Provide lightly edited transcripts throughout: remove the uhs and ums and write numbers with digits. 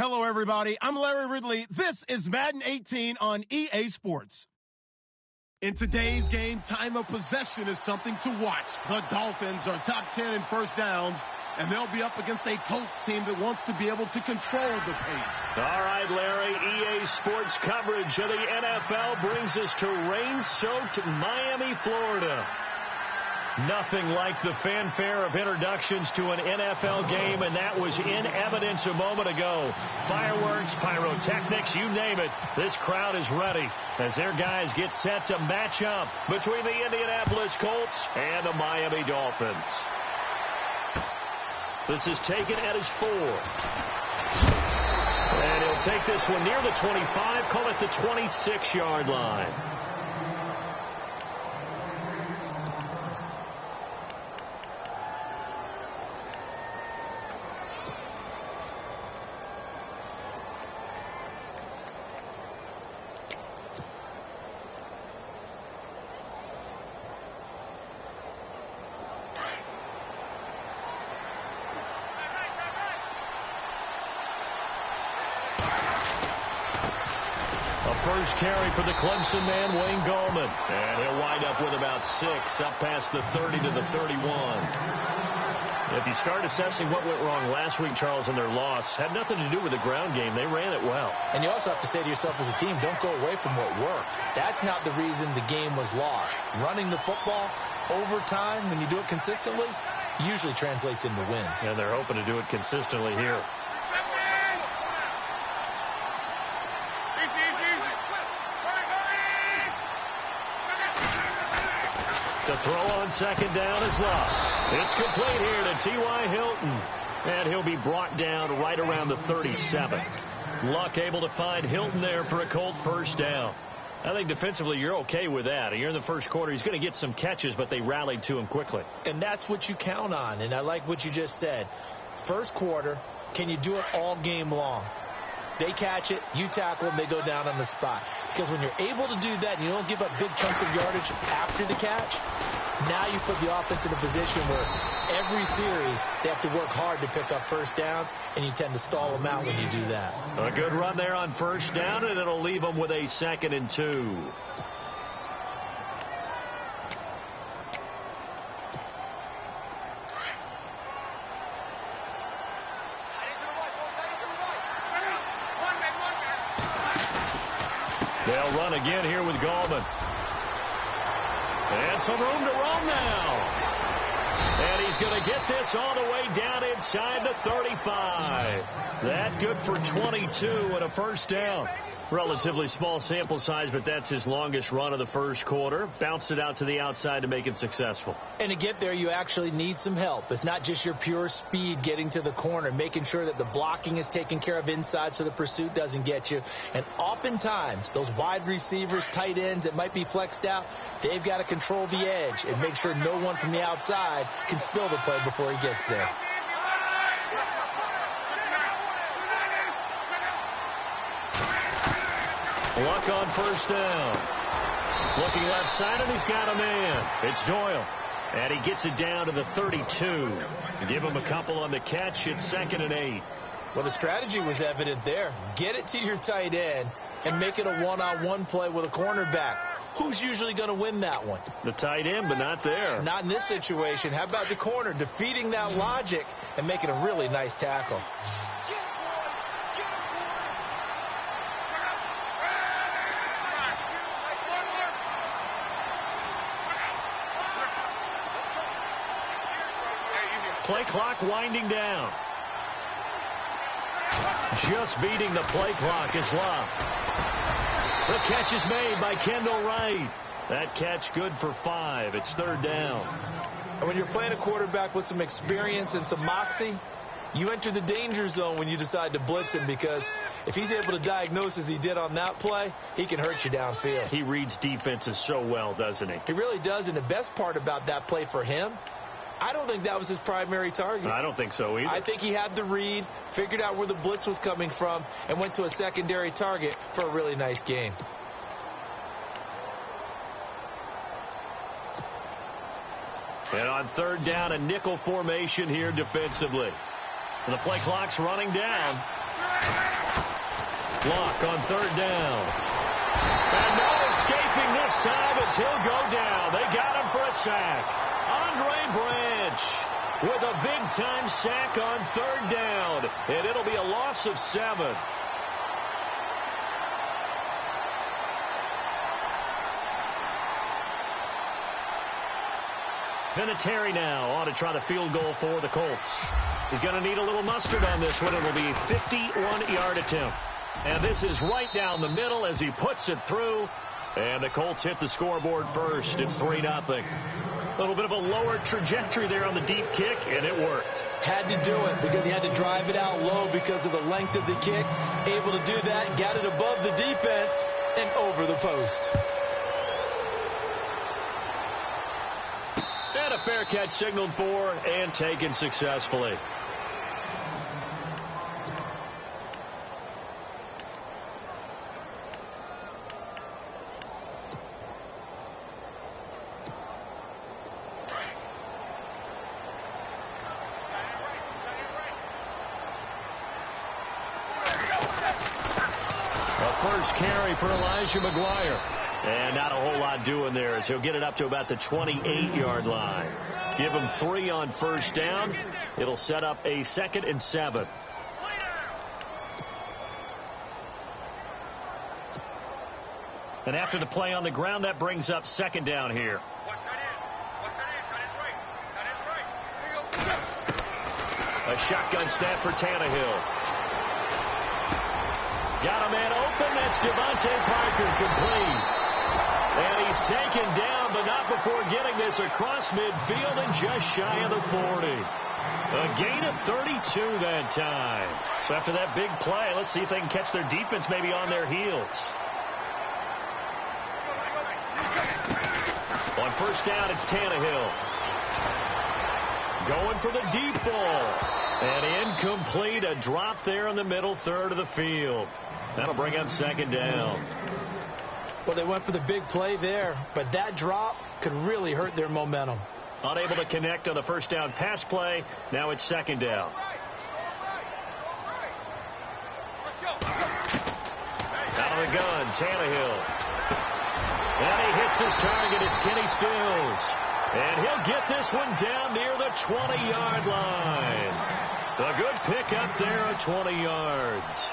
Hello, everybody. I'm Larry Ridley. This is Madden 18 on EA Sports. In today's game, time of possession is something to watch. The Dolphins are top 10 in first downs, and they'll be up against a Colts team that wants to be able to control the pace. All right, Larry, EA Sports coverage of the NFL brings us to rain-soaked Miami, Florida. Nothing like the fanfare of introductions to an NFL game, and that was in evidence a moment ago. Fireworks, pyrotechnics, you name it. This crowd is ready as their guys get set to match up between the Indianapolis Colts and the Miami Dolphins. This is taken at his 4. And he'll take this one near the 25, call it the 26-yard line. First carry for the Clemson man, Wayne Gallman. And he'll wind up with about 6, up past the 30 to the 31. If you start assessing what went wrong last week, Charles, in their loss, had nothing to do with the ground game. They ran it well. And you also have to say to yourself as a team, don't go away from what worked. That's not the reason the game was lost. Running the football over time, when you do it consistently, usually translates into wins. And they're hoping to do it consistently here. To throw on second down is Luck. It's complete here to T.Y. Hilton. And he'll be brought down right around the 37. Luck able to find Hilton there for a Colt first down. I think defensively you're okay with that. You're in the first quarter. He's going to get some catches, but they rallied to him quickly. And that's what you count on. And I like what you just said. First quarter, can you do it all game long? They catch it, you tackle them, they go down on the spot. Because when you're able to do that and you don't give up big chunks of yardage after the catch, now you put the offense in a position where every series they have to work hard to pick up first downs, and you tend to stall them out when you do that. A good run there on first down, and it'll leave them with a 2nd and 2. They'll run again here with Gallman. And some room to roam now. And he's going to get this all the way down inside the 35. That good for 22 and a first down. Relatively small sample size, but that's his longest run of the first quarter. Bounced it out to the outside to make it successful. And to get there, you actually need some help. It's not just your pure speed getting to the corner, making sure that the blocking is taken care of inside so the pursuit doesn't get you. And oftentimes, those wide receivers, tight ends that might be flexed out, they've got to control the edge and make sure no one from the outside can spill the play before he gets there. Luck on first down. Looking left side, and he's got a man. It's Doyle. And he gets it down to the 32. Give him a couple on the catch. It's 2nd and 8. Well, the strategy was evident there. Get it to your tight end and make it a one-on-one play with a cornerback. Who's usually going to win that one? The tight end, but not there. Not in this situation. How about the corner defeating that logic and making a really nice tackle? Play clock winding down. Just beating the play clock is Luck. The catch is made by Kendall Wright. That catch good for 5. It's 3rd down. And when you're playing a quarterback with some experience and some moxie, you enter the danger zone when you decide to blitz him, because if he's able to diagnose as he did on that play, he can hurt you downfield. He reads defenses so well, doesn't he? He really does, and the best part about that play for him, I don't think that was his primary target. I don't think so either. I think he had the read, figured out where the blitz was coming from, and went to a secondary target for a really nice game. And on 3rd down, a nickel formation here defensively. And the play clock's running down. Luck on 3rd down. And no escaping this time as he'll go down. They got him for a sack. Andre Branch with a big-time sack on 3rd down. And it'll be a loss of 7. Vinatieri now on to try the field goal for the Colts. He's going to need a little mustard on this one. It'll be a 51-yard attempt. And this is right down the middle as he puts it through. And the Colts hit the scoreboard first. It's 3-0. A little bit of a lower trajectory there on the deep kick, and it worked. Had to do it because he had to drive it out low because of the length of the kick. Able to do that, got it above the defense and over the post. And a fair catch signaled for and taken successfully. First carry for Elijah McGuire. And not a whole lot doing there as he'll get it up to about the 28-yard line. Give him 3 on first down. It'll set up a 2nd and 7. And after the play on the ground, that brings up 2nd down here. A shotgun snap for Tannehill. Got a man open. That's Devontae Parker, complete. And he's taken down, but not before getting this across midfield and just shy of the 40. A gain of 32 that time. So after that big play, let's see if they can catch their defense maybe on their heels. On first down, it's Tannehill. Going for the deep ball. And incomplete, a drop there in the middle third of the field. That'll bring up 2nd down. Well, they went for the big play there, but that drop could really hurt their momentum. Unable to connect on the first down pass play. Now it's 2nd down. Out of the gun, Tannehill. And he hits his target. It's Kenny Stills. And he'll get this one down near the 20-yard line. A good pick up there at 20 yards.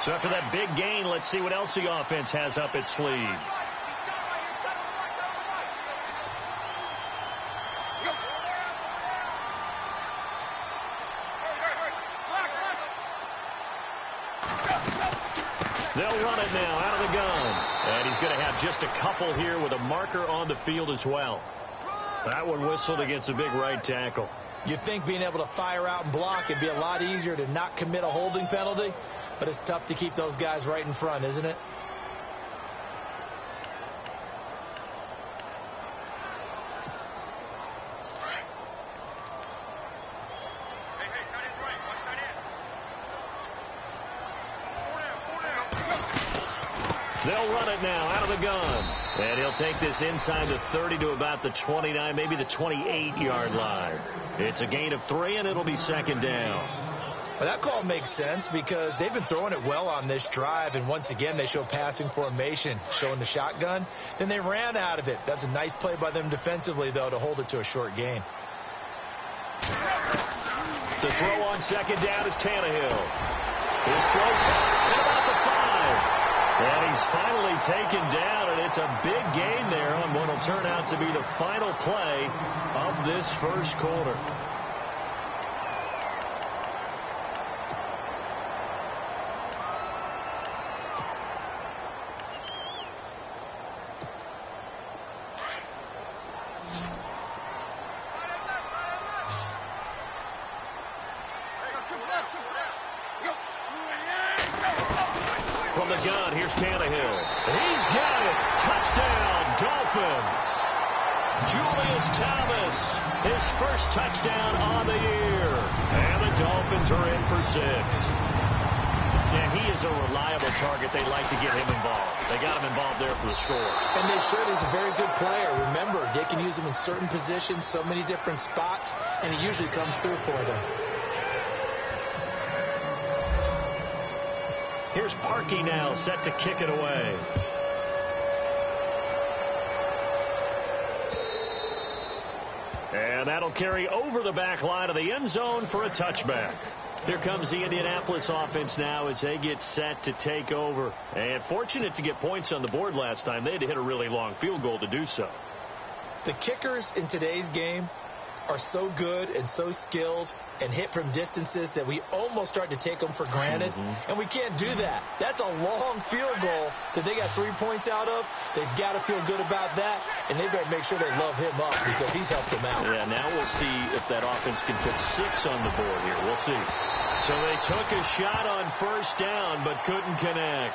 So after that big gain, let's see what else the offense has up its sleeve. They'll run it now out of the gun. And he's going to have just a couple here with a marker on the field as well. That one whistled against a big right tackle. You'd think being able to fire out and block it'd be a lot easier to not commit a holding penalty, but it's tough to keep those guys right in front, isn't it? They'll run it now out of the gun. And he'll take this inside the 30 to about the 29, maybe the 28-yard line. It's a gain of 3, and it'll be 2nd down. Well, that call makes sense because they've been throwing it well on this drive, and once again they show passing formation, showing the shotgun. Then they ran out of it. That's a nice play by them defensively, though, to hold it to a short gain. The throw on 2nd down is Tannehill. His throw at about the 5. And he's finally taken down, and it's a big gain there on what will turn out to be the final play of this first quarter. From the gun, here's Tannehill. He's got it. Touchdown, Dolphins. Julius Thomas, his first touchdown on the year. And the Dolphins are in for 6. Yeah, he is a reliable target. They like to get him involved. They got him involved there for the score. And they should. He's a very good player. Remember, they can use him in certain positions, so many different spots, and he usually comes through for them. Here's Parkey now, set to kick it away. And that'll carry over the back line of the end zone for a touchback. Here comes the Indianapolis offense now as they get set to take over. And fortunate to get points on the board last time. They had to hit a really long field goal to do so. The kickers in today's game are so good and so skilled and hit from distances that we almost start to take them for granted, and we can't do that. That's a long field goal that they got 3 points out of. They've got to feel good about that, and they better make sure they love him up because he's helped them out. Yeah, now we'll see if that offense can put 6 on the board here. We'll see. So they took a shot on first down but couldn't connect.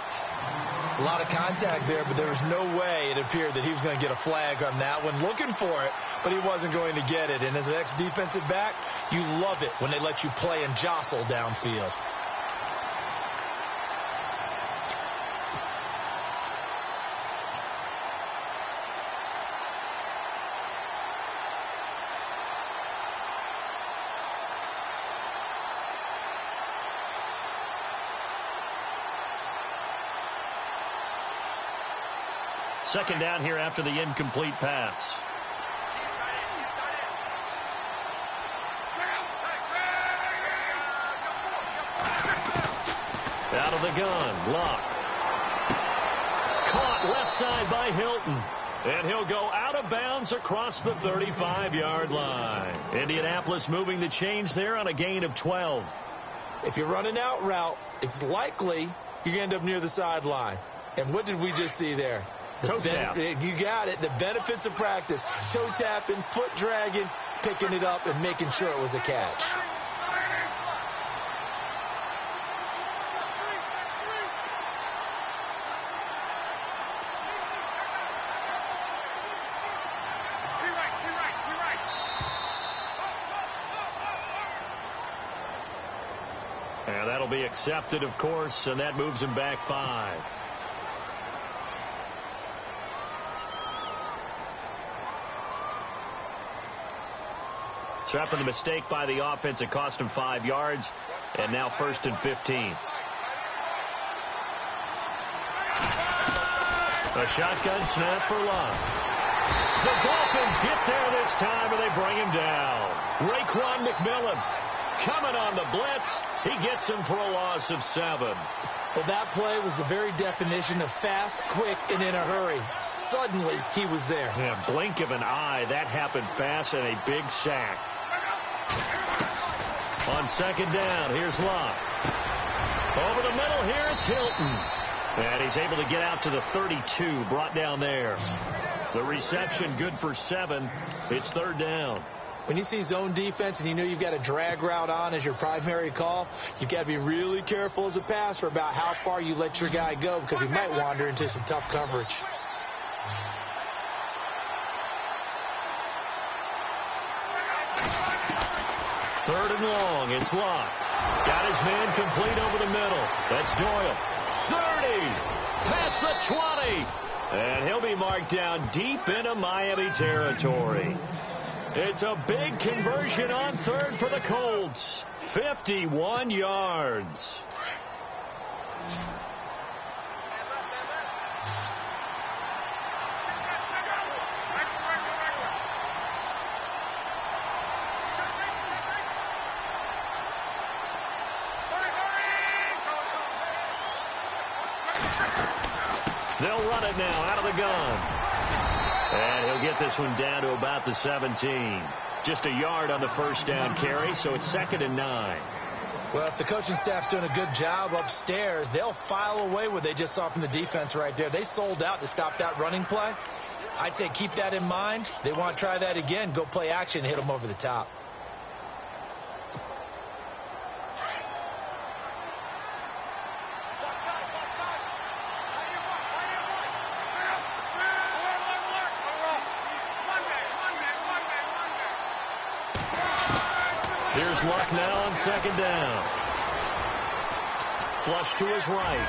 A lot of contact there, but there was no way it appeared that he was going to get a flag on that one. Looking for it, but he wasn't going to get it. And as an ex-defensive back, you love it when they let you play and jostle downfield. Second down here after the incomplete pass. Out of the gun, Luck. Caught left side by Hilton. And he'll go out of bounds across the 35-yard line. Indianapolis moving the chains there on a gain of 12. If you're running out route, it's likely you're going to end up near the sideline. And what did we just see there? Toe tap. You got it. The benefits of practice. Toe tapping, foot dragging, picking it up, and making sure it was a catch. And that'll be accepted, of course, and that moves him back 5. So after the mistake by the offense, it cost him 5 yards, and now 1st and 15. A shotgun snap for Luck. The Dolphins get there this time, and they bring him down. Raekwon McMillan coming on the blitz. He gets him for a loss of 7. Well, that play was the very definition of fast, quick, and in a hurry. Suddenly, he was there. Yeah, blink of an eye. That happened fast and a big sack. On second down, here's Luck. Over the middle here, it's Hilton. And he's able to get out to the 32, brought down there. The reception good for 7. It's 3rd down. When you see zone defense and you know you've got a drag route on as your primary call, you've got to be really careful as a passer about how far you let your guy go because he might wander into some tough coverage. Third and long, it's Luck. Got his man complete over the middle. That's Doyle. 30, past the 20. And he'll be marked down deep into Miami territory. It's a big conversion on third for the Colts. 51 yards. They'll run it now out of the gun. And he'll get this one down to about the 17. Just a yard on the first down carry, so it's 2nd and 9. Well, if the coaching staff's doing a good job upstairs, they'll file away what they just saw from the defense right there. They sold out to stop that running play. I'd say keep that in mind. They want to try that again. Go play action, hit them over the top. Here's Luck now on second down. Flush to his right.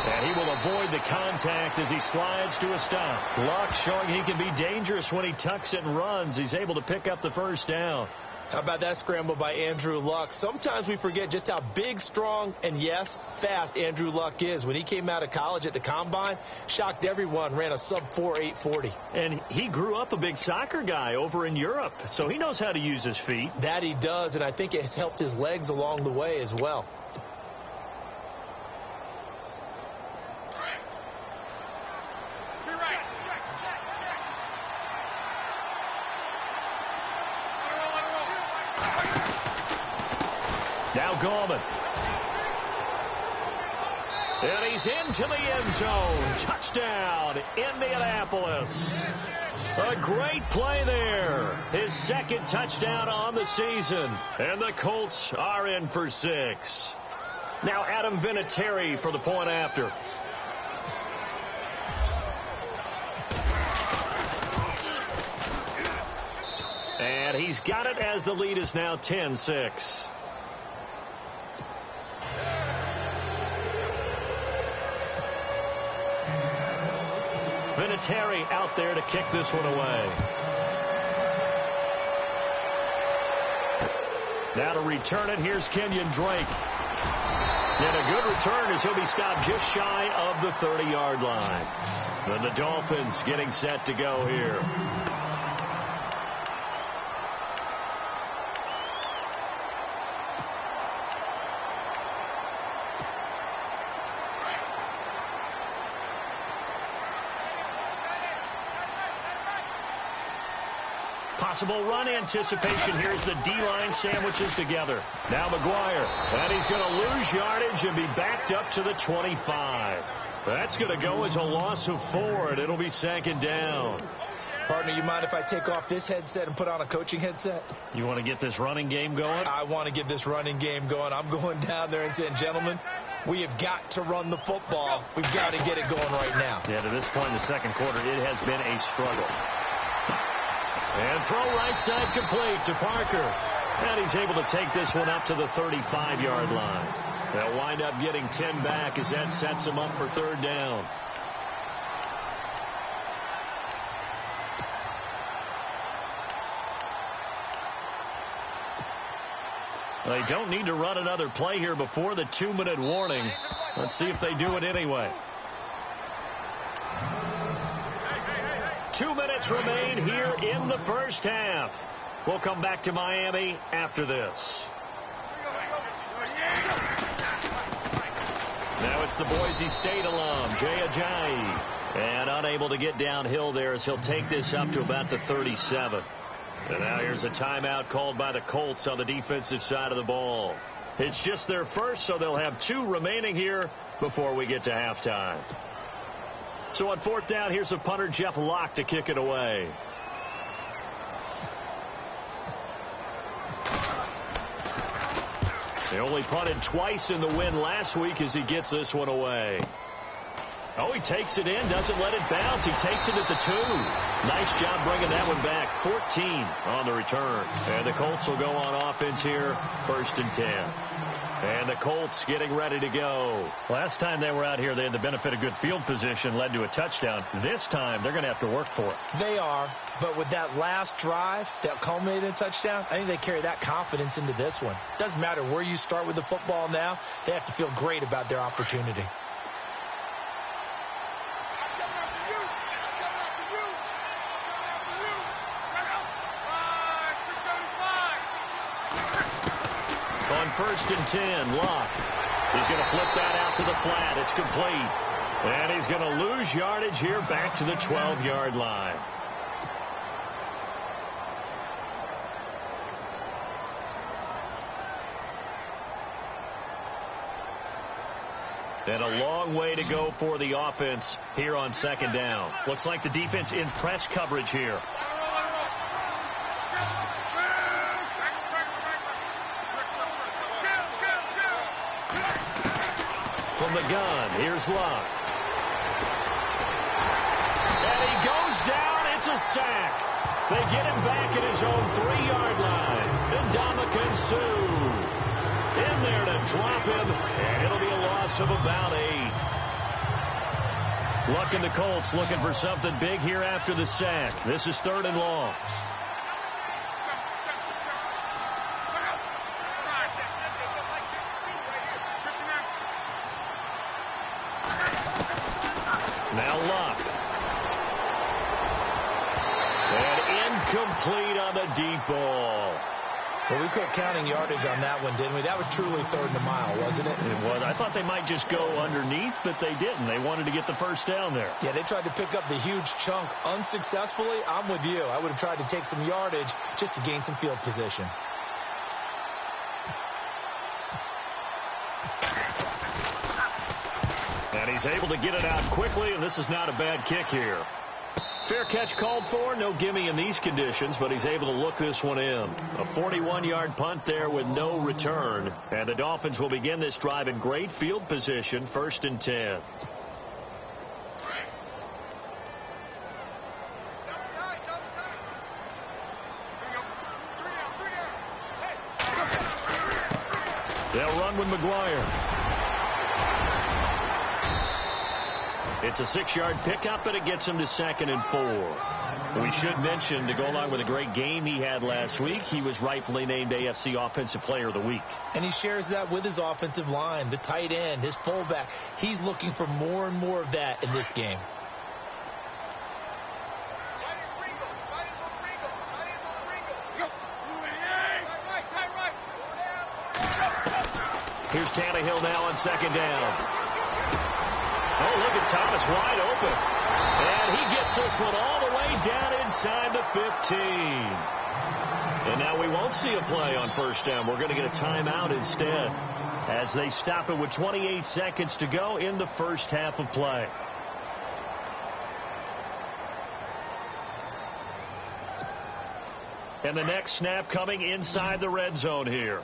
And he will avoid the contact as he slides to a stop. Luck showing he can be dangerous when he tucks it and runs. He's able to pick up the first down. How about that scramble by Andrew Luck? Sometimes we forget just how big, strong, and, yes, fast Andrew Luck is. When he came out of college at the Combine, shocked everyone, ran a sub-4 840. And he grew up a big soccer guy over in Europe, so he knows how to use his feet. That he does, and I think it has helped his legs along the way as well. Gallman. And he's into the end zone. Touchdown, Indianapolis. A great play there. His second touchdown on the season. And the Colts are in for 6. Now Adam Vinatieri for the point after. And he's got it as the lead is now 10-6. Vinatieri out there to kick this one away. Now to return it, here's Kenyon Drake. And a good return as he'll be stopped just shy of the 30-yard line. And the Dolphins getting set to go here. Possible run anticipation. Here's the D-line sandwiches together. Now McGuire. And he's going to lose yardage and be backed up to the 25. That's going to go as a loss of 4, and it'll be second down. Partner, you mind if I take off this headset and put on a coaching headset? You want to get this running game going? I want to get this running game going. I'm going down there and saying, gentlemen, we have got to run the football. We've got to get it going right now. Yeah, to this point in the second quarter, it has been a struggle. And throw right side complete to Parker. And he's able to take this one up to the 35-yard line. They'll wind up getting 10 back as that sets him up for third down. They don't need to run another play here before the 2-minute warning. Let's see if they do it anyway. 2 minutes remain here in the first half. We'll come back to Miami after this. Now it's the Boise State alum, Jay Ajayi. And unable to get downhill there as he'll take this up to about the 37. And now here's a timeout called by the Colts on the defensive side of the ball. It's just their first, so they'll have 2 remaining here before we get to halftime. So on fourth down, here's the punter, Jeff Locke, to kick it away. They only punted twice in the win last week as he gets this one away. Oh, he takes it in, doesn't let it bounce. He takes it at the 2. Nice job bringing that one back. 14 on the return. And the Colts will go on offense here, 1st and 10. And the Colts getting ready to go. Last time they were out here, they had the benefit of good field position, led to a touchdown. This time, they're going to have to work for it. They are, but with that last drive that culminated in a touchdown, I think they carry that confidence into this one. Doesn't matter where you start with the football now, they have to feel great about their opportunity. On 1st and 10, Locke. He's going to flip that out to the flat. It's complete. And he's going to lose yardage here back to the 12-yard line. And a long way to go for the offense here on 2nd down. Looks like the defense in press coverage here. From the gun, here's Locke. And he goes down. It's a sack. They get him back at his own 3-yard line. And Ndamukong Suh in there to drop him. And it'll be a loss of about 8. Luck and the Colts looking for something big here after the sack. This is 3rd and long. Now Locke. And incomplete on the deep ball. Well, we quit counting yardage on that one, didn't we? That was truly 3rd and a mile, wasn't it? It was. I thought they might just go underneath, but they didn't. They wanted to get the first down there. Yeah, they tried to pick up the huge chunk unsuccessfully. I'm with you. I would have tried to take some yardage just to gain some field position. And he's able to get it out quickly, and this is not a bad kick here. Fair catch called for. No gimme in these conditions, but he's able to look this one in. A 41-yard punt there with no return. And the Dolphins will begin this drive in great field position, 1st and 10. They'll run with McGuire. It's a 6-yard pickup, and it gets him to 2nd and 4. We should mention, to go along with a great game he had last week, he was rightfully named AFC Offensive Player of the Week. And he shares that with his offensive line, the tight end, his fullback. He's looking for more and more of that in this game. Here's Tannehill now on 2nd down. Oh, look at Thomas wide open. And he gets this one all the way down inside the 15. And now we won't see a play on 1st down. We're going to get a timeout instead as they stop it with 28 seconds to go in the first half of play. And the next snap coming inside the red zone here.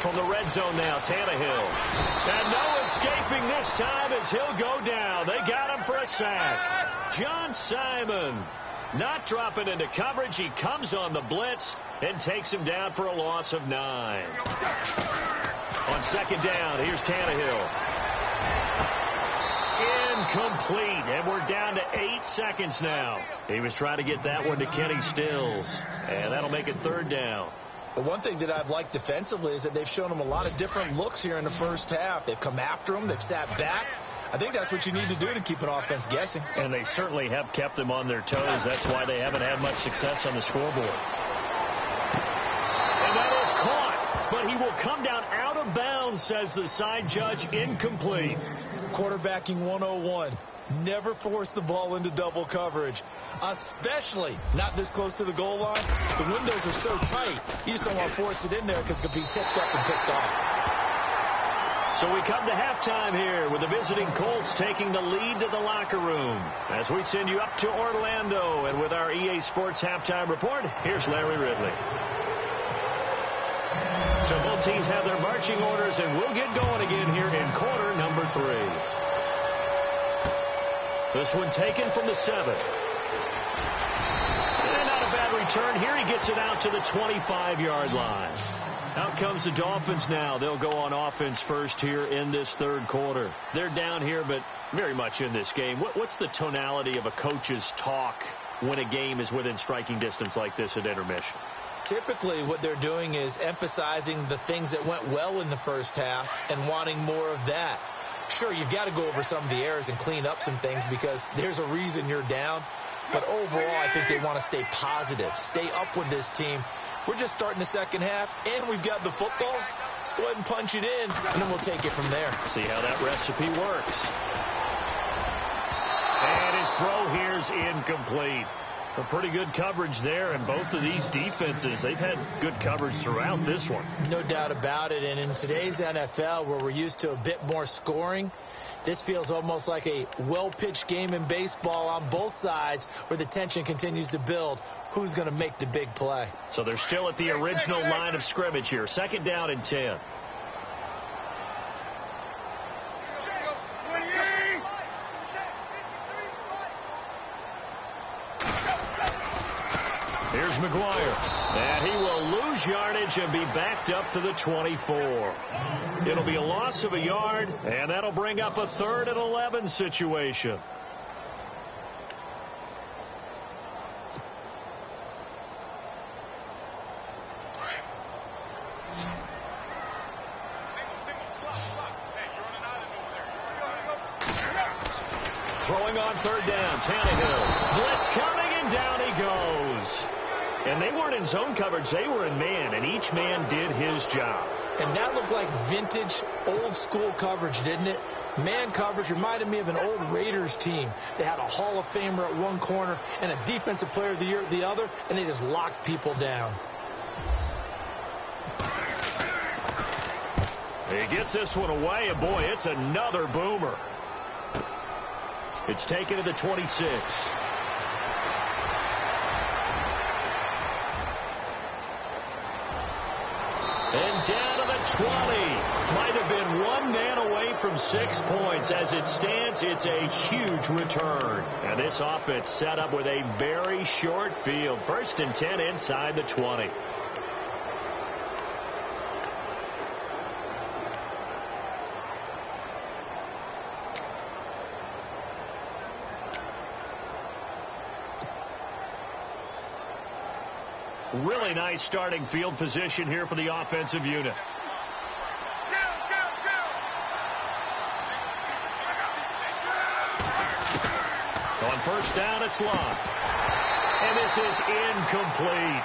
From the red zone now, Tannehill. And no escaping this time as he'll go down. They got him for a sack. John Simon not dropping into coverage. He comes on the blitz and takes him down for a loss of 9. On 2nd down, here's Tannehill. Incomplete, and we're down to 8 seconds now. He was trying to get that one to Kenny Stills, and that'll make it 3rd down. But one thing that I've liked defensively is that they've shown him a lot of different looks here in the first half. They've come after him. They've sat back. I think that's what you need to do to keep an offense guessing. And they certainly have kept them on their toes. That's why they haven't had much success on the scoreboard. And that is caught. But he will come down out of bounds, says the side judge. Incomplete. Quarterbacking 101. Never force the ball into double coverage, especially not this close to the goal line. The windows are so tight, you just don't want to force it in there because it could be tipped up and picked off. So we come to halftime here with the visiting Colts taking the lead to the locker room. As we send you up to Orlando, and with our EA Sports halftime report, here's Larry Ridley. So both teams have their marching orders, and we'll get going again here in quarter number 3. This one taken from the 7. And not a bad return. Here he gets it out to the 25-yard line. Out comes the Dolphins now. They'll go on offense first here in this 3rd quarter. They're down here, but very much in this game. What's the tonality of a coach's talk when a game is within striking distance like this at intermission? Typically, what they're doing is emphasizing the things that went well in the first half and wanting more of that. Sure, you've got to go over some of the errors and clean up some things because there's a reason you're down. But overall, I think they want to stay positive, stay up with this team. We're just starting the second half, and we've got the football. Let's go ahead and punch it in, and then we'll take it from there. See how that recipe works. And his throw here's incomplete. A pretty good coverage there, and both of these defenses, they've had good coverage throughout this one. No doubt about it, and in today's NFL, where we're used to a bit more scoring, this feels almost like a well-pitched game in baseball on both sides where the tension continues to build. Who's going to make the big play? So they're still at the original line of scrimmage here. 2nd down and 10. Here's McGuire. And he will lose yardage and be backed up to the 24. It'll be a loss of a yard, and that'll bring up a 3rd and 11 situation. Throwing on 3rd down, Tannehill. Blitz coming, and down he goes. And they weren't in zone coverage. They were in man, and each man did his job. And that looked like vintage, old-school coverage, didn't it? Man coverage reminded me of an old Raiders team. They had a Hall of Famer at one corner and a Defensive Player of the Year at the other, and they just locked people down. He gets this one away, and boy, it's another boomer. It's taken to the 26. And down to the 20. Might have been one man away from 6 points. As it stands, it's a huge return. And this offense set up with a very short field. 1st and 10 inside the 20. Really nice starting field position here for the offensive unit. On 1st down, it's Love. And this is incomplete.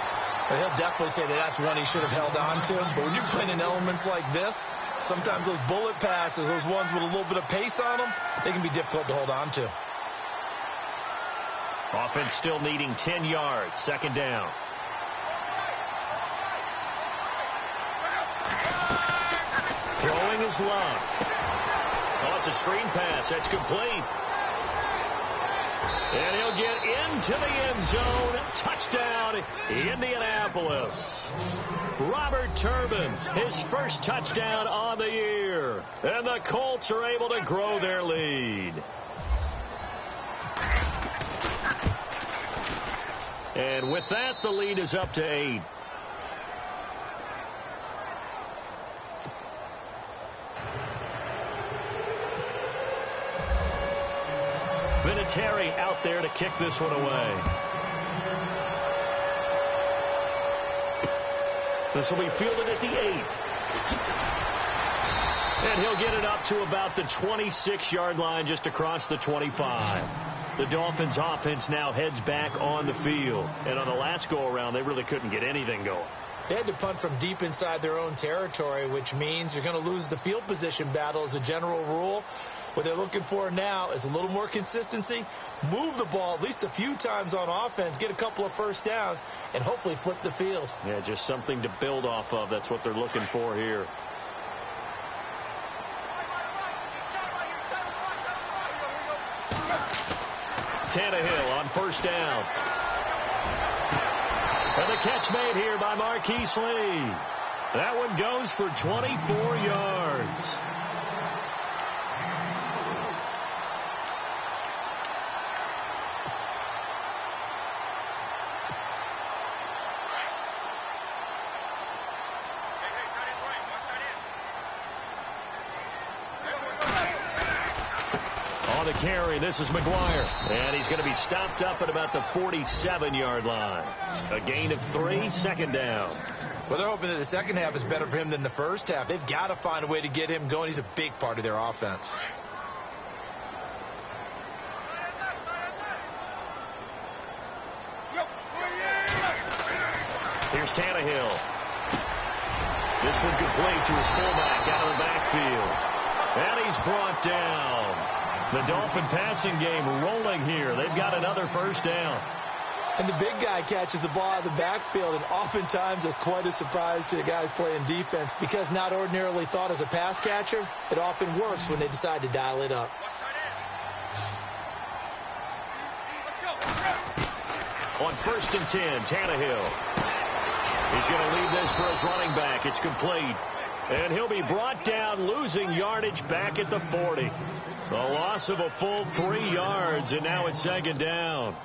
Well, he'll definitely say that that's one he should have held on to. But when you're playing in elements like this, sometimes those bullet passes, those ones with a little bit of pace on them, they can be difficult to hold on to. Offense still needing 10 yards. 2nd down. Throwing is Love. Oh, it's a screen pass. That's complete. And he'll get into the end zone. Touchdown, Indianapolis. Robert Turbin, his first touchdown on the year. And the Colts are able to grow their lead. And with that, the lead is up to 8. Vinatieri out there to kick this one away. This will be fielded at the 8. And he'll get it up to about the 26-yard line, just across the 25. The Dolphins offense now heads back on the field. And on the last go-around, they really couldn't get anything going. They had to punt from deep inside their own territory, which means you're going to lose the field position battle as a general rule. What they're looking for now is a little more consistency, move the ball at least a few times on offense, get a couple of 1st downs, and hopefully flip the field. Yeah, just something to build off of. That's what they're looking for here. Tannehill on 1st down. And the catch made here by Marquise Lee. That one goes for 24 yards. Carry. This is McGuire. And he's going to be stopped up at about the 47-yard line. A gain of 3, 2nd down. Well, they're hoping that the second half is better for him than the first half. They've got to find a way to get him going. He's a big part of their offense. Here's Tannehill. This one complete to his fullback out of the backfield. And he's brought down. The Dolphin passing game rolling here. They've got another 1st down. And the big guy catches the ball out of the backfield, and oftentimes that's quite a surprise to the guys playing defense because not ordinarily thought as a pass catcher, it often works when they decide to dial it up. On 1st and 10, Tannehill. He's going to leave this for his running back. It's complete. And he'll be brought down, losing yardage back at the 40. A loss of a full 3 yards, and now it's 2nd down.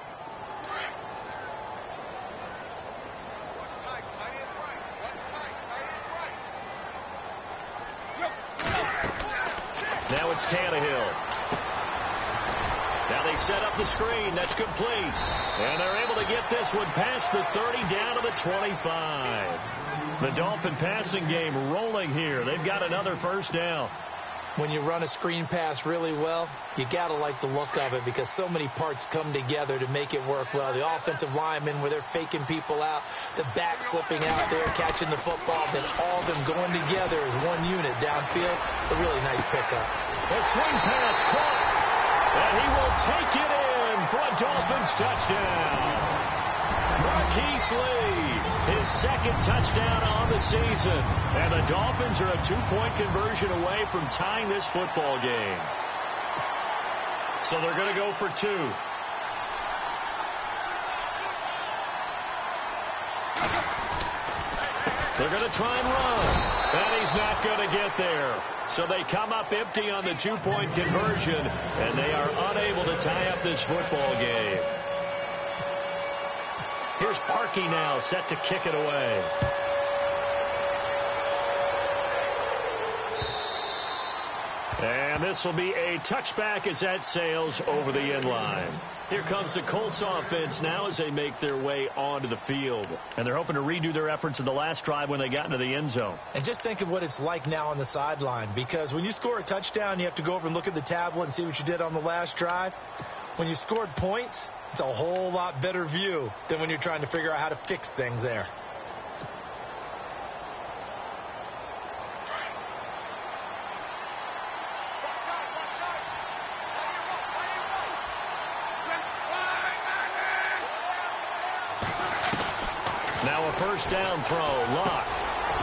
Now it's Tannehill. Now they set up the screen. That's complete. And they're able to get this one past the 30 down to the 25. The Dolphin passing game rolling here. They've got another 1st down. When you run a screen pass really well, you got to like the look of it because so many parts come together to make it work well. The offensive linemen where they're faking people out, the back slipping out there, catching the football, then all of them going together as one unit downfield. A really nice pickup. The swing pass caught, and he will take it in for a Dolphins touchdown. Marquise Lee, his second touchdown on the season. And the Dolphins are a 2-point conversion away from tying this football game. So they're going to go for 2. They're going to try and run. And he's not going to get there. So they come up empty on the 2-point conversion, and they are unable to tie up this football game. Here's Parkey now, set to kick it away. And this will be a touchback as that sails over the end line. Here comes the Colts offense now as they make their way onto the field. And they're hoping to redo their efforts in the last drive when they got into the end zone. And just think of what it's like now on the sideline, because when you score a touchdown, you have to go over and look at the tablet and see what you did on the last drive. When you scored points, it's a whole lot better view than when you're trying to figure out how to fix things there. Now a first down throw, Locke.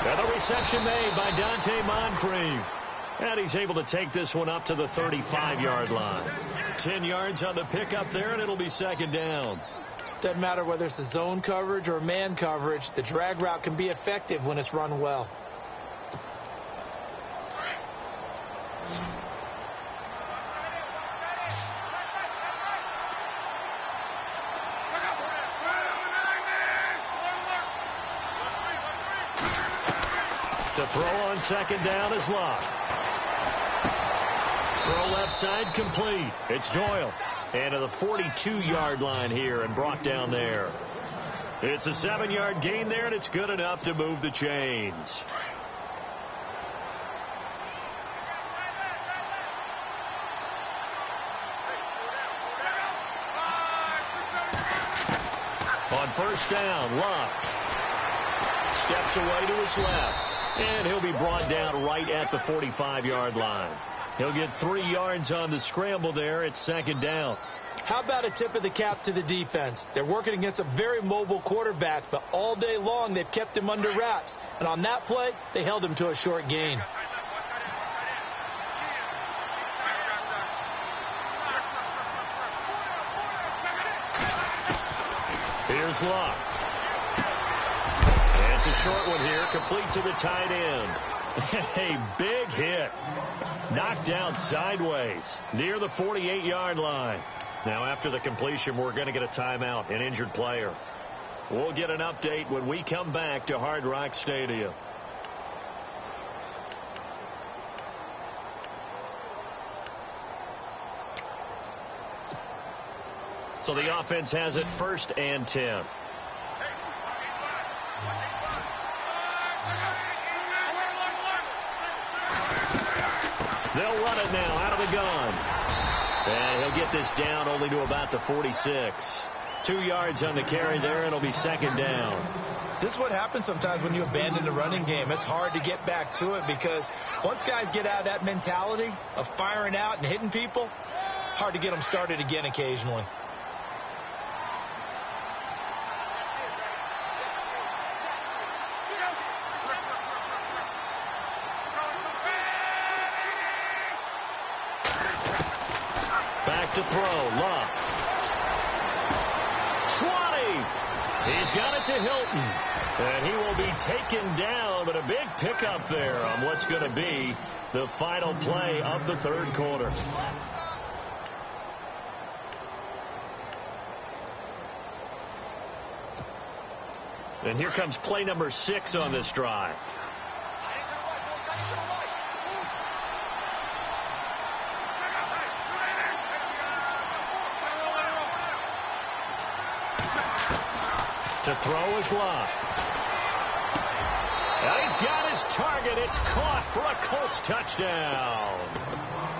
And the reception made by Dante Moncrief. And he's able to take this one up to the 35-yard line. 10 yards on the pickup there, and it'll be second down. Doesn't matter whether it's a zone coverage or man coverage, the drag route can be effective when it's run well. To throw on second down is Locke. Throw left side complete. It's Doyle. And to the 42-yard line here and brought down there. It's a 7-yard gain there, and it's good enough to move the chains. On first down, Locke steps away to his left. And he'll be brought down right at the 45-yard line. He'll get 3 yards on the scramble there. It's second down. How about a tip of the cap to the defense? They're working against a very mobile quarterback, but all day long they've kept him under wraps. And on that play, they held him to a short gain. Here's Locke. It's a short one here, complete to the tight end. A big hit. Knocked down sideways near the 48-yard line. Now after the completion, we're going to get a timeout, an injured player. We'll get an update when we come back to Hard Rock Stadium. So the offense has it 1st and 10. They'll run it now out of the gun. And he'll get this down only to about the 46. 2 yards on the carry there, and it'll be second down. This is what happens sometimes when you abandon the running game. It's hard to get back to it because once guys get out of that mentality of firing out and hitting people, hard to get them started again occasionally. To throw, Locke. 20. He's got it to Hilton. And he will be taken down, but a big pickup there on what's going to be the final play of the third quarter. And here comes play number 6 on this drive. To throw is Locke. And he's got his target. It's caught for a Colts touchdown.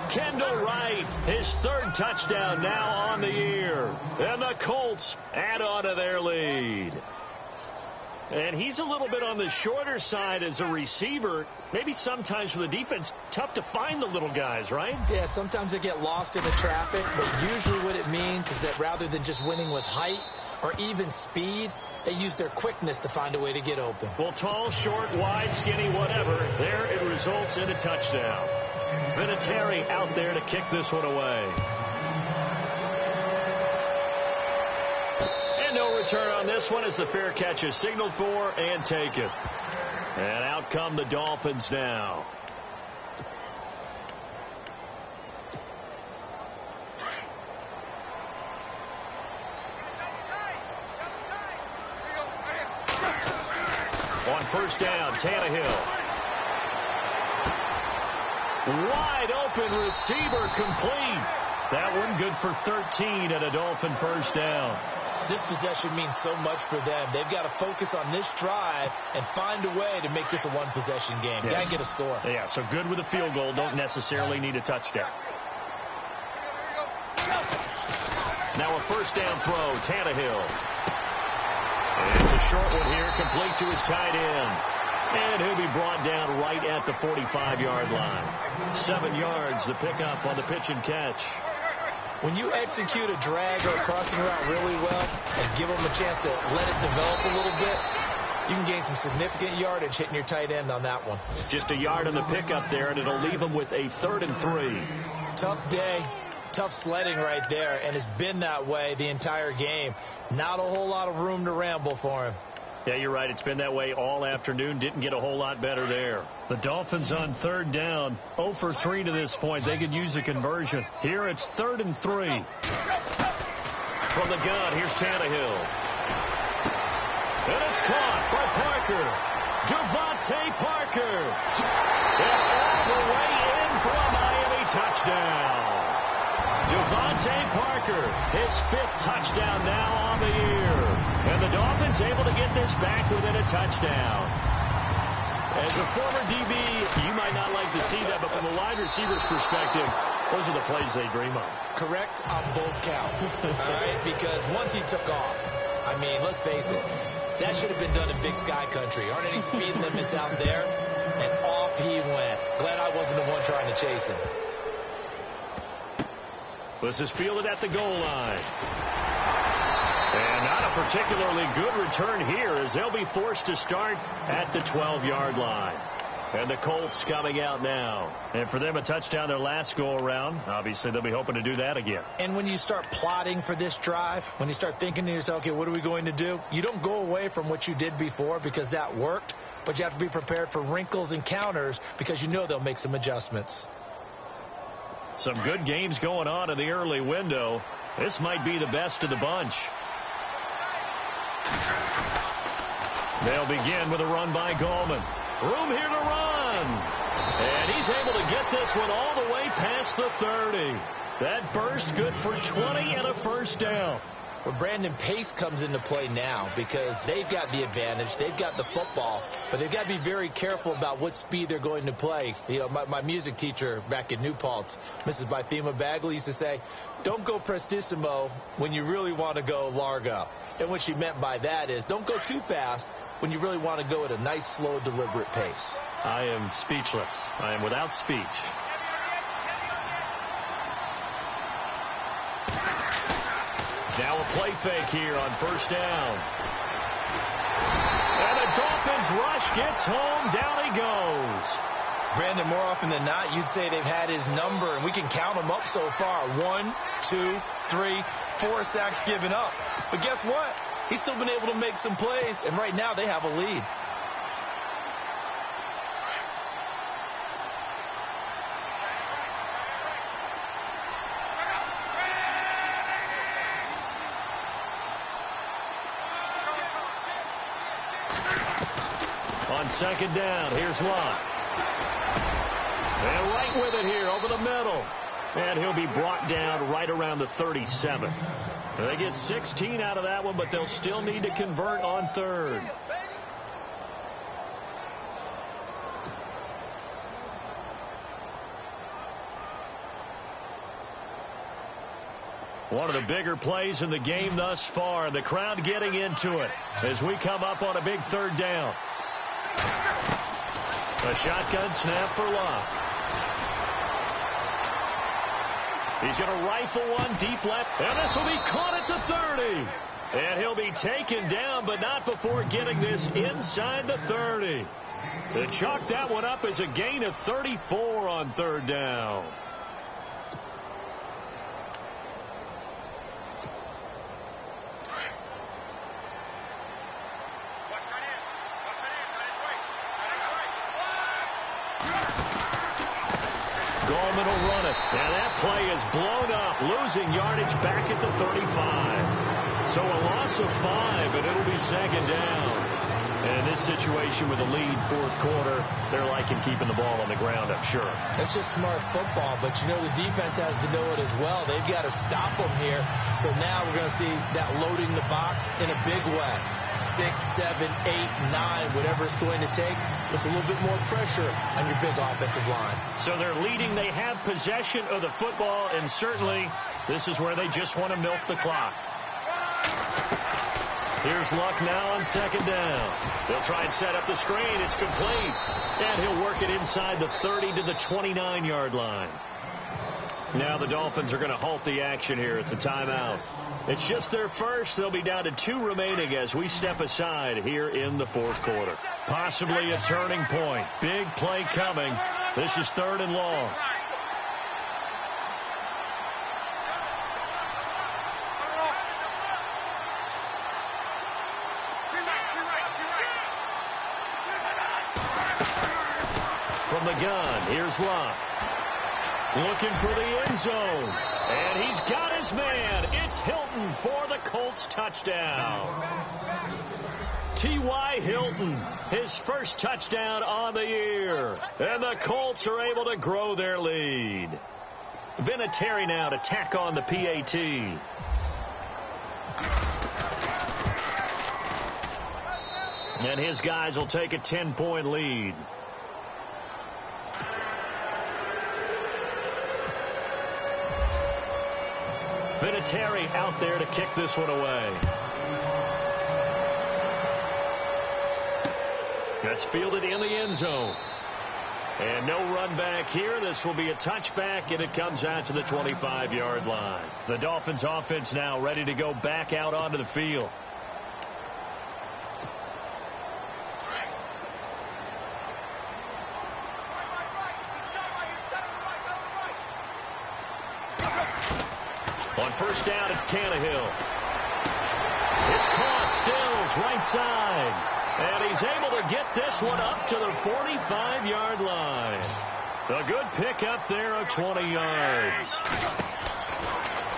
Kendall Wright, his 3rd touchdown now on the year. And the Colts add on to their lead. And he's a little bit on the shorter side as a receiver. Maybe sometimes for the defense, tough to find the little guys, right? Yeah, sometimes they get lost in the traffic, but usually what it means is that rather than just winning with height, or even speed, they use their quickness to find a way to get open. Well, tall, short, wide, skinny, whatever, there it results in a touchdown. Vinatieri out there to kick this one away. And no return on this one as the fair catch is signaled for and taken. And out come the Dolphins now. On first down, Tannehill. Wide open receiver complete. That one good for 13 and a Dolphin first down. This possession means so much for them. They've got to focus on this drive and find a way to make this a one-possession game. Yes. Got to get a score. Yeah, so good with a field goal. Don't necessarily need a touchdown. Now a first down throw, Tannehill. It's a short one here, complete to his tight end. And he'll be brought down right at the 45-yard line. 7 yards, the pickup on the pitch and catch. When you execute a drag or a crossing route really well and give them a chance to let it develop a little bit, you can gain some significant yardage hitting your tight end on that one. Just a yard on the pickup there, and it'll leave him with a 3rd and 3. Tough day, tough sledding right there, and it's been that way the entire game. Not a whole lot of room to ramble for him. Yeah, you're right. It's been that way all afternoon. Didn't get a whole lot better there. The Dolphins on 3rd down. 0 for 3 to this point. They could use a conversion. Here it's 3rd and 3. From the gun, here's Tannehill. And it's caught by Parker. Devontae Parker. And all the way in for a Miami touchdown. Devontae Parker, his 5th touchdown now on the year. And the Dolphins able to get this back within a touchdown. As a former DB, you might not like to see that, but from a wide receiver's perspective, those are the plays they dream of. Correct on both counts, all right? Because once he took off, I mean, let's face it, that should have been done in Big Sky Country. Aren't any speed limits out there? And off he went. Glad I wasn't the one trying to chase him. This is fielded at the goal line. And not a particularly good return here as they'll be forced to start at the 12-yard line. And the Colts coming out now. And for them, a touchdown their last go-around. Obviously, they'll be hoping to do that again. And when you start plotting for this drive, when you start thinking to yourself, okay, what are we going to do? You don't go away from what you did before because that worked. But you have to be prepared for wrinkles and counters because you know they'll make some adjustments. Some good games going on in the early window. This might be the best of the bunch. They'll begin with a run by Gallman. Room here to run. And he's able to get this one all the way past the 30. That burst good for 20 and a first down. Well, Brandon, pace comes into play now because they've got the advantage. They've got the football, but they've got to be very careful about what speed they're going to play. You know, my music teacher back in New Paltz, Mrs. Bythema Bagley, used to say, don't go prestissimo when you really want to go largo. And what she meant by that is don't go too fast when you really want to go at a nice, slow, deliberate pace. I am speechless. I am without speech. Now a play fake here on first down. And the Dolphins rush gets home. Down he goes. Brandon, more often than not, you'd say they've had his number, and we can count them up so far. 1, 2, 3, 4 sacks given up. But guess what? He's still been able to make some plays, and right now they have a lead. On second down, here's Lott. And right with it here over the middle. And he'll be brought down right around the 37. They get 16 out of that one, but they'll still need to convert on third. One of the bigger plays in the game thus far, and the crowd getting into it as we come up on a big third down. A shotgun snap for Lott. He's going to rifle one deep left, and this will be caught at the 30. And he'll be taken down, but not before getting this inside the 30. They chalk that one up as a gain of 34 on third down. Gorman will run it. And that play is blown up, losing yardage back at the 35. So a loss of 5, and it'll be second down. And this situation with a lead fourth quarter, they're liking keeping the ball on the ground, I'm sure. It's just smart football, but you know the defense has to know it as well. They've got to stop them here. So now we're going to see that loading the box in a big way. 6, 7, 8, 9, whatever it's going to take, puts a little bit more pressure on your big offensive line. So they're leading. They have possession of the football, and certainly this is where they just want to milk the clock. Here's Luck now on second down. They'll try and set up the screen. It's complete. And he'll work it inside the 30 to the 29-yard line. Now the Dolphins are going to halt the action here. It's a timeout. It's just their first. They'll be down to 2 remaining as we step aside here in the fourth quarter. Possibly a turning point. Big play coming. This is 3rd and long. From the gun, here's Locke. Looking for the end zone. And he's got his man. It's Hilton for the Colts touchdown. T.Y. Hilton, his first touchdown on the year. And the Colts are able to grow their lead. Vinatieri now to tack on the PAT. And his guys will take a 10-point lead. Vinatieri out there to kick this one away. That's fielded in the end zone. And no run back here. This will be a touchback, and it comes out to the 25-yard line. The Dolphins offense now ready to go back out onto the field. On first down, it's Tannehill. It's caught. Stills right side. And he's able to get this one up to the 45-yard line. A good pick up there of 20 yards.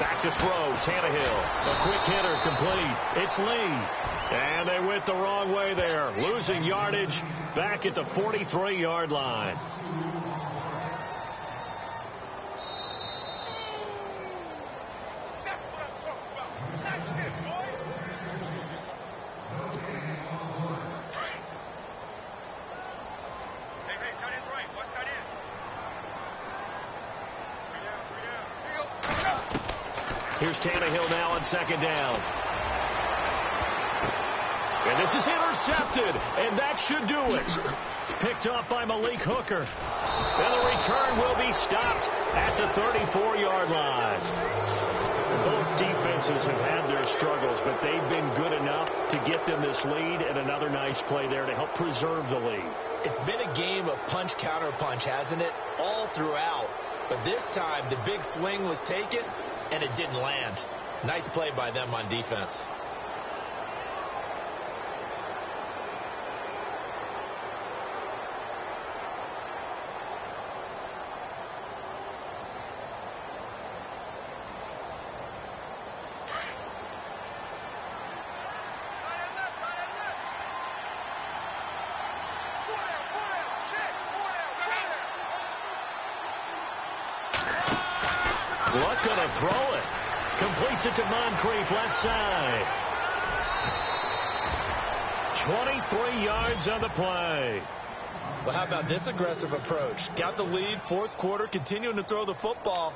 Back to throw. Tannehill. A quick hitter complete. It's Lee. And they went the wrong way there. Losing yardage back at the 43-yard line. Here's Tannehill now on second down. And this is intercepted, and that should do it. Picked off by Malik Hooker. And the return will be stopped at the 34-yard line. Both defenses have had their struggles, but they've been good enough to get them this lead, and another nice play there to help preserve the lead. It's been a game of punch-counter-punch, hasn't it? All throughout. But this time, the big swing was taken, and it didn't land. Nice play by them on defense. Luck going to throw it. Completes it to Moncrief, left side. 23 yards on the play. Well, how about this aggressive approach? Got the lead, fourth quarter, continuing to throw the football.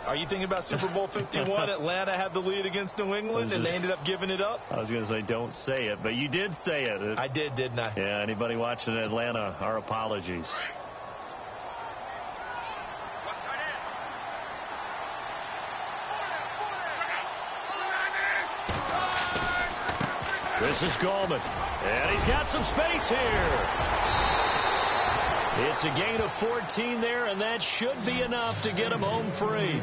Are you thinking about Super Bowl 51? Atlanta had the lead against New England, and they ended up giving it up? I was going to say, don't say it, but you did say it. I did, didn't I? Yeah, anybody watching Atlanta, our apologies. This is Gallman. And he's got some space here. It's a gain of 14 there, and that should be enough to get him home free.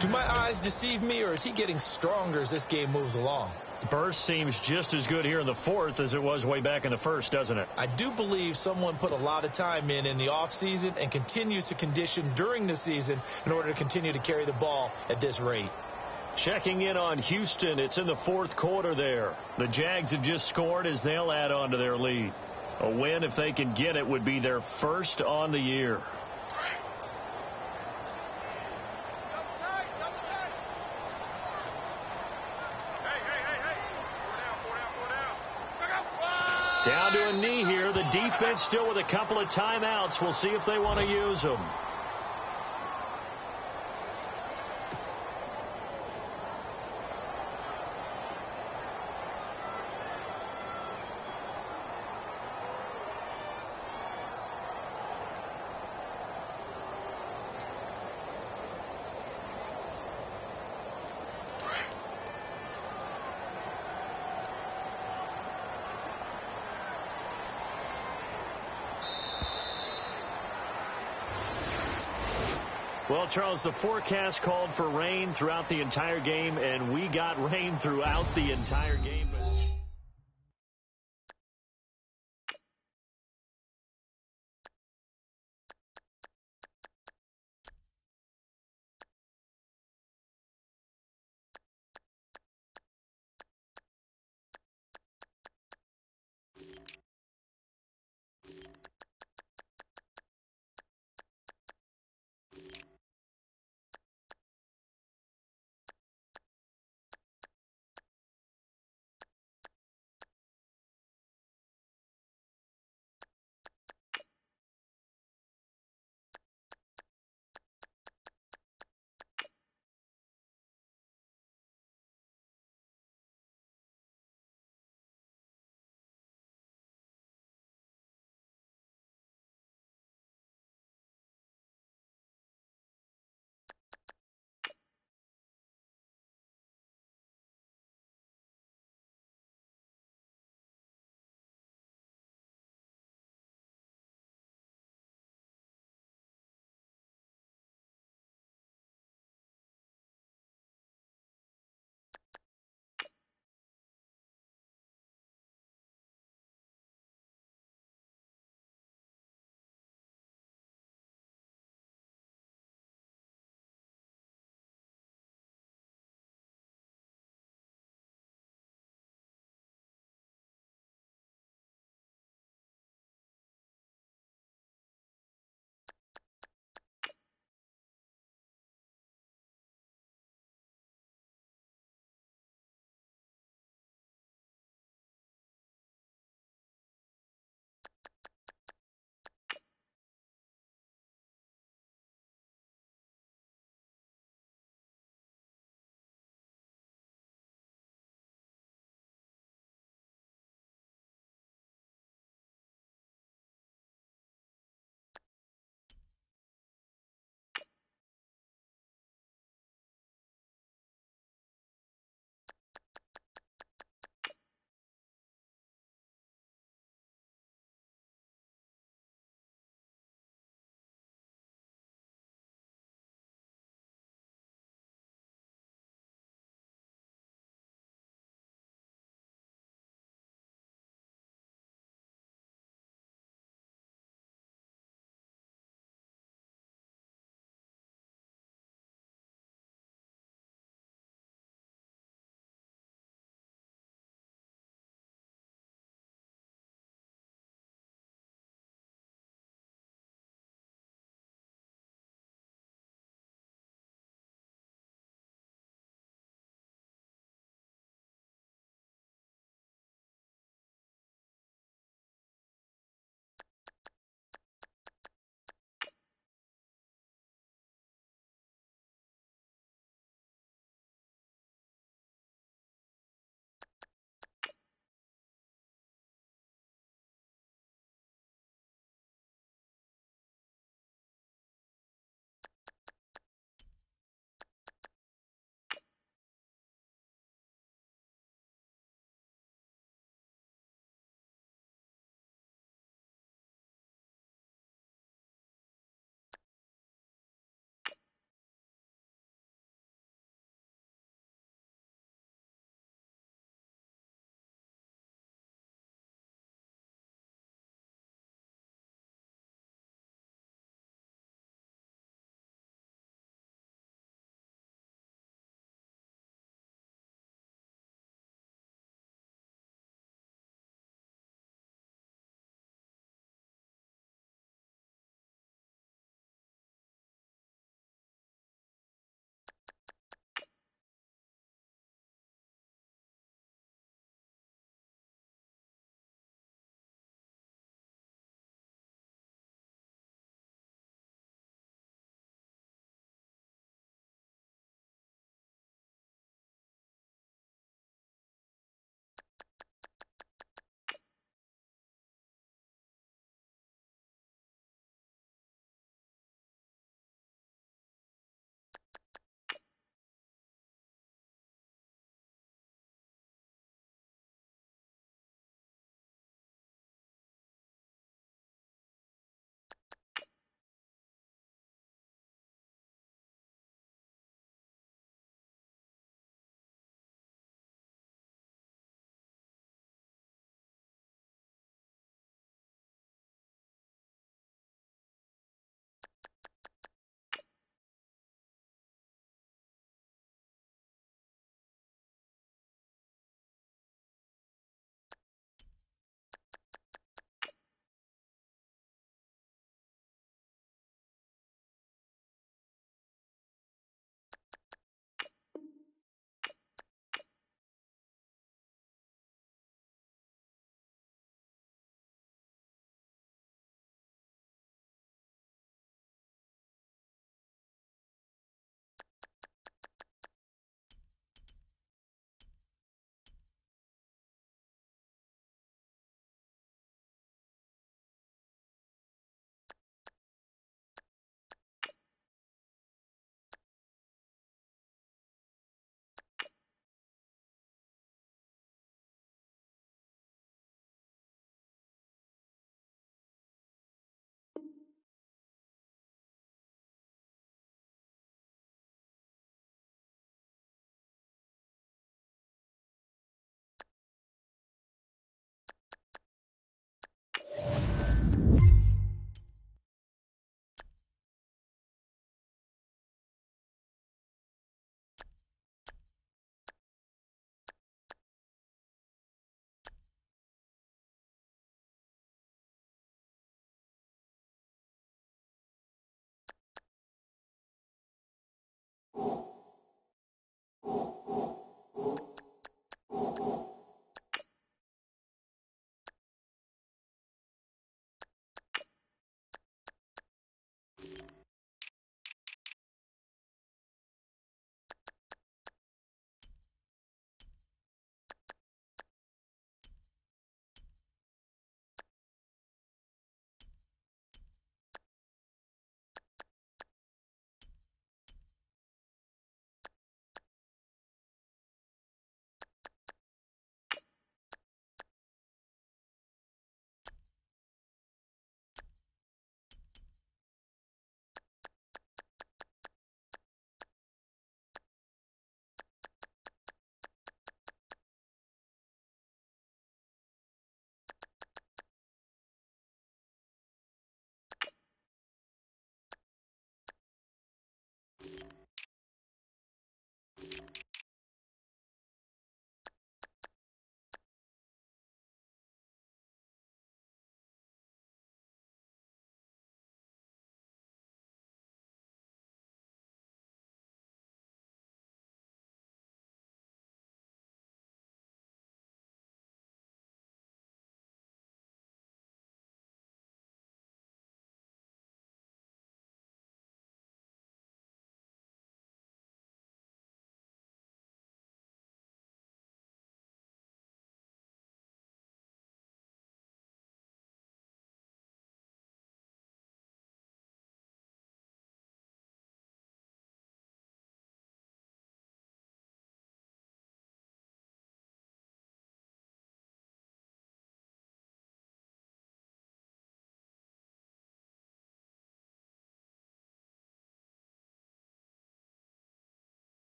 Do my eyes deceive me, or is he getting stronger as this game moves along? The burst seems just as good here in the fourth as it was way back in the first, doesn't it? I do believe someone put a lot of time in the offseason and continues to condition during the season in order to continue to carry the ball at this rate. Checking in on Houston, it's in the fourth quarter there. The Jags have just scored as they'll add on to their lead. A win, if they can get it, would be their first on the year. Down to a knee here. The defense still with a couple of timeouts. We'll see if they want to use them. Well, Charles, the forecast called for rain throughout the entire game, and we got rain throughout the entire game.